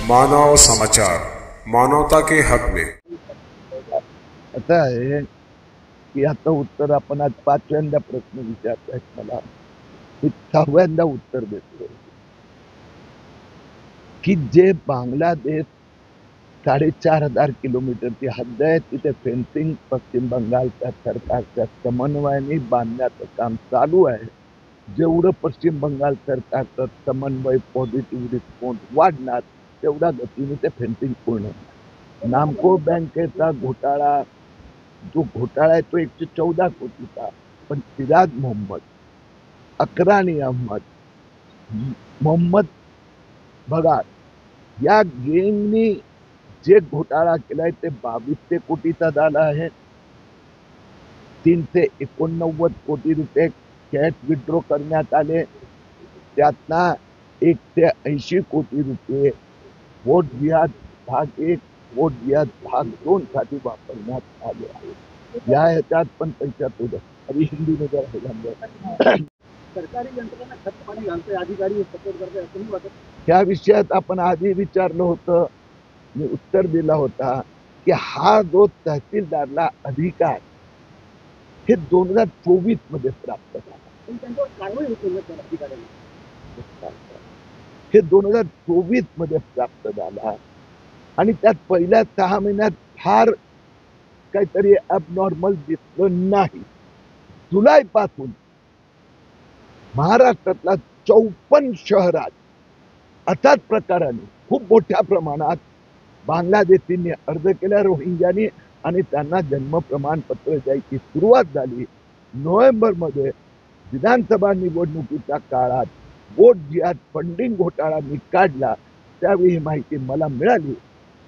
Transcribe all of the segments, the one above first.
मानव समाचार, मानवता के हक में। आता आहे की आता उत्तर आपण आज 5व्यांदा प्रश्न विचारतायत मला, मी 6व्यांदा उत्तर देतोय की जे बांगलादेश 4,500 किलोमीटरची हद्द आहे तिथे फेन्सिंग पश्चिम बंगालच्या सरकारच्या समन्वयाने बांधण्याचं काम चालू आहे. जेवढं पश्चिम बंगाल सरकारचं समन्वय पॉझिटिव्ह रिस्पॉन्स वाढणार तेवढ्या गतीने ते फेन्सिंग पूर्ण होणार. नामको बँकेचा घोटाळा, जो घोटाळा आहे तो 114 कोटीचा, पण सिराज मोहम्मद, अकरानी अहमद, मोहम्मद भगात या गँगनी जे घोटाळा केलाय ते 2200 कोटीचा झाला आहे. 389 कोटी रुपये कॅश विड्रॉ करण्यात आले. त्यातना 180 कोटी रुपये वोट जिहाद भाग 1, वोट जिहाद भाग 2 साठी वापरण्यात आले आहे. या ह्याच्यात पण पैशात होतं. अभी हिंदी में जरा सरकारी यंत्रणा खतपाणी घालते, अधिकारी सपोर्ट करते असं नाही वाटत? त्या विषयात आपण आधी विचारलं होतं, मी उत्तर दिला होता की हा जो तहसीलदारला अधिकार हे 2024 मध्ये प्राप्त झाला. पण त्यांच्यावर कारवाई होते ना त्या अधिकाऱ्यांना. हे 2024 मध्ये प्राप्त झाला आणि त्यात पहिल्या 6 महिन्यात फार काहीतरी अबनॉर्मल दिसलं नाही. जुलैपासून महाराष्ट्रातल्या 54 शहरात अशाच प्रकाराने खूप मोठ्या प्रमाणात बांगलादेशींनी अर्ज केला रोहिंग्यानी आणि त्यांना जन्म प्रमाणपत्र द्यायची सुरुवात झाली. नोव्हेंबरमध्ये विधानसभा निवडणुकीच्या काळात वोट जिहाद फंडिंग घोटाळा मी काढला, त्यावेळी ही माहिती मला मिळाली.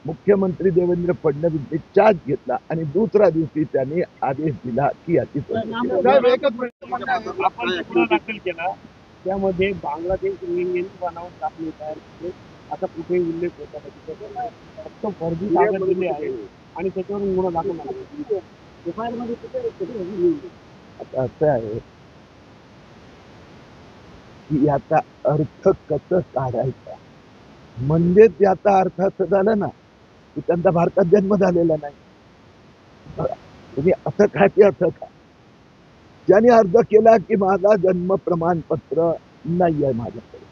मुख्यमंत्री देवेंद्र फडणवीसने चार्ज घेतला आणि दुसऱ्या दिवशी त्यांनी आदेश दिला की याची आपण गुन्हा दाखल केला, त्यामध्ये बांगलादेश रोहिंग्यांनी बनावट दाखले तयार केले असा कुठेही उल्लेख होता नाही. फक्त फर्जी कागद दिले आहे आणि त्याच्यावरून गुन्हा दाखल झाला. एफआयआर मध्ये आता असं आहे की याचा अर्थ कसं काढायचा, म्हणजे त्याचा अर्थ असं झालं ना की त्यांचा भारतात जन्म झालेला नाही. तुम्ही असं काय ते असं का, ज्याने अर्ज केला की माझा जन्म प्रमाणपत्र नाही आहे माझ्याकडे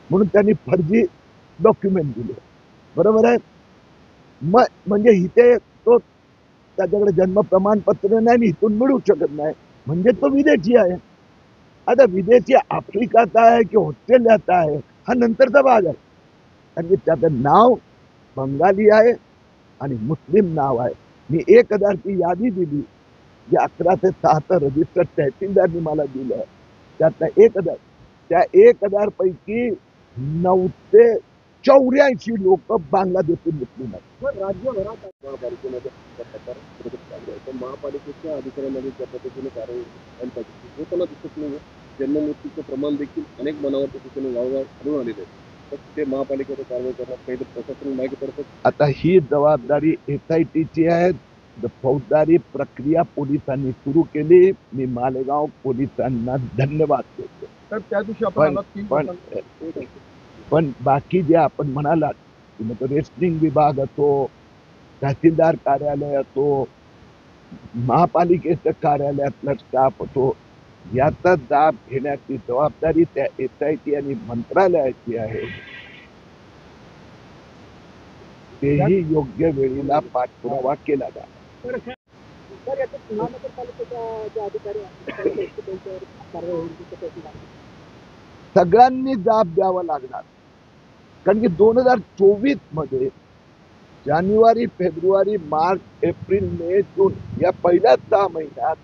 म्हणून त्यांनी फर्जी डॉक्युमेंट दिले, बरोबर आहे. म्हणजे इथे तो त्याच्याकडे जन्म प्रमाणपत्र नाही, इथून मिळू शकत नाही, म्हणजे तो विदेशी आहे. आता विदेशी आफ्रिकाचा आहे की ऑस्ट्रेलियाचा आहे हा नंतरचा भाग आहे, कारण की त्याचं नाव बंगाली आहे आणि मुस्लिम नाव आहे. मी 1000 ची यादी दिली जे 11 ते 6 रजिस्टर तहसीलदारनी मला दिलं, त्यातला 1000, त्या 1000 पैकी 984 लोक बांगलादेशी मुस्लिम आहेत. राज्यभरात महापालिकेच्या अधिकाऱ्यांमध्ये त्या पद्धतीने कारवाई होताना दिसत नाही. जन्ममृत्यूचं प्रमाण देखील अनेक बनावट ठिकाणी गावोगाव आढळून आलेले आहे. तर ते महापालिकेच्या कारवाई करण्यात काही प्रशासन मागे पडतात. आता ही जबाबदारी SITची आहे. फौजदारी प्रक्रिया पोलिसांनी सुरू केली. मी मालेगाव पोलिसांना धन्यवाद देतो. तर त्या दिवशी पण बाकी जे आपण म्हणालात की मग रेस्टिंग विभाग असो, तहसीलदार कार्यालय असो, महापालिकेचं कार्यालयातला स्टाफ असो, याचा दाब घेण्याची जबाबदारी त्या SIT आणि मंत्रालयाची आहे. तेही योग्य वेळेला पाठपुरावा केला जातो. सगळ्यांनी जाब द्यावा लागणार, कारण की 2024 मध्ये जानेवारी, फेब्रुवारी, मार्च, एप्रिल, मे, जून या पहिल्या 6 महिन्यात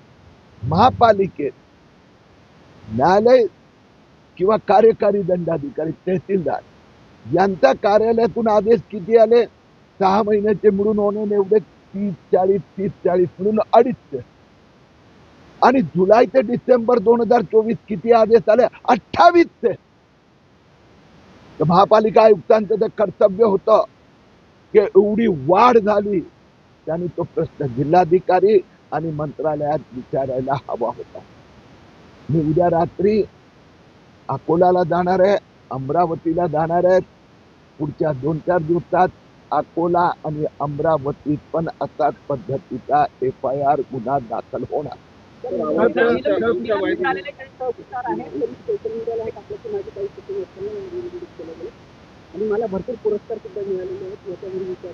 महापालिकेत न्यायालय किंवा कार्यकारी दंडाधिकारी तहसीलदार यांच्या कार्यालयातून आदेश किती आले? 6 महिन्याचे मिळून होणे एवढे 30-40 मिळून 250. आणि जुलै ते डिसेंबर 2024 किती आदेश आले? 28. तर महापालिका आयुक्तांचं ते कर्तव्य होतं की एवढी वाढ झाली, त्यांनी तो प्रश्न जिल्हाधिकारी आणि मंत्रालयात विचारायला हवा होता. मी उद्या रात्री अकोल्याला जाणार आहे, अमरावतीला जाणार आहे, पुढच्या 2-4 दिवसात अकोला आणि अमरावतीत पण असाच पद्धतीचा FIR गुन्हा दाखल होणार. आणि मला भरपूर पुरस्कार सुद्धा मिळालेले आहेत याच्यावर विचार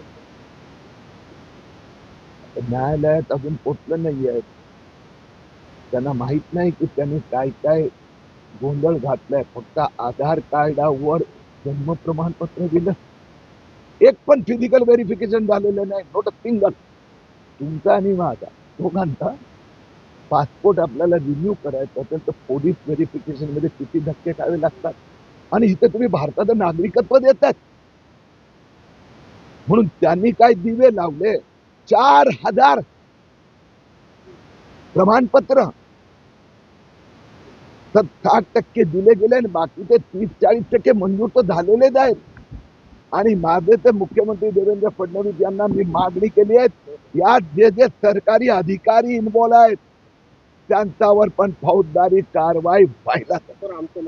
न्यायालयात अजून पोचलं नाहीये. त्यांना माहित नाही की त्यांनी काय काय गोंधळ घातलाय. फक्त आधार कार्डावर जन्म प्रमाणपत्र दिलं, एक पण फिजिकल व्हेरिफिकेशन झालेलं नाही. Note a single. तुमचा आणि माझा दोघांचा पासपोर्ट आपल्याला रिन्यू करायचा असेल तर पोलीस व्हेरिफिकेशन मध्ये किती धक्के खावे लागतात, आणि इथे तुम्ही भारताचं नागरिकत्व देतात. म्हणून त्यांनी काय दिवे लावले, 4000 प्रमाणपत्र 60% दिले गेले आणि बाकीचे 30-40% मंजूर तर झालेलेच आहेत. आणि माझे ते मुख्यमंत्री देवेंद्र फडणवीस यांना मी मागणी केली आहे, यात जे जे सरकारी अधिकारी इन्व्हॉल्व आहेत त्यांच्यावर पण फौजदारी कारवाई व्हायला. आमचं